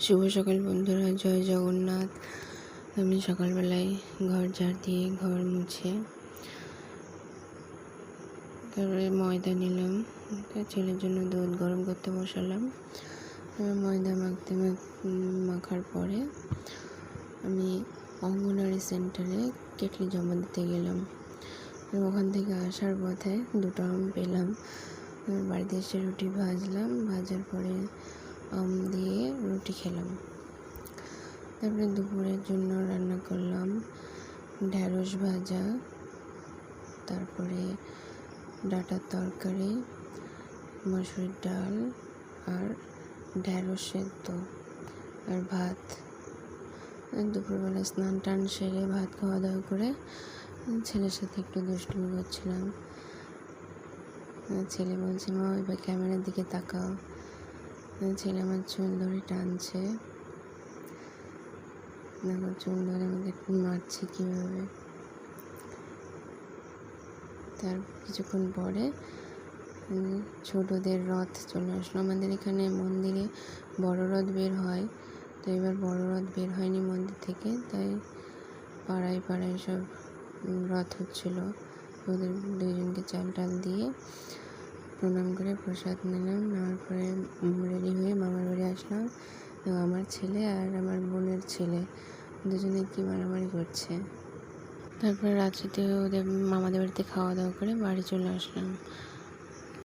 শুভ সকাল বন্ধুরা, জয় জগন্নাথ। আমি সকালবেলায় ঘর ঝাড় দিয়ে ঘর মুছে তারপরে ময়দা নিলাম, ছেলের জন্য দুধ গরম করতে বসালাম। ময়দা মাখার পরে আমি অঙ্গনারী সেন্টারে কেটলি জমা দিতে গেলাম। ওখান থেকে আসার পথে দুটো আম পেলাম। বাড়িতে এসে রুটি ভাজলাম, ভাজার পরে আম দিয়ে রুটি খেলাম। তারপরে দুপুরের জন্য রান্না করলাম ঢ্যাঁড়স ভাজা, তারপরে ডাঁটার তরকারি, মসুর ডাল আর ঢ্যাঁড়স সেদ্ধ আর ভাত। দুপুরবেলা স্নান টান সেরে ভাত খাওয়া দাওয়া করে ছেলের সাথে একটু দুষ্টুমি করছিলাম। ছেলে বলছে, মা এবার ক্যামেরার দিকে তাকাও। ছেলে আমার চুল ধরে টানছে, দেখো চুল ধরে আমাকে মারছে কীভাবে। তার কিছুক্ষণ পরে ছোটদের রথ চলে আসলো। আমাদের এখানে মন্দিরে বড় রথ বের হয়, তো এবার বড় রথ বের হয়নি মন্দির থেকে, তাই পাড়ায় পাড়ায় সব রথ হচ্ছিল। ওদের দুজনকে চাল টাল দিয়ে প্রণাম করে প্রসাদ নিলাম। নেওয়ার পরে রেডি হয়ে মামার বাড়ি আসলাম। এবং আমার ছেলে আর আমার বোনের ছেলে দুজনে কি মারামারি করছে। তারপরে রাত্রিতে ওদের মামাদের বাড়িতে খাওয়া দাওয়া করে বাড়ি চলে আসলাম।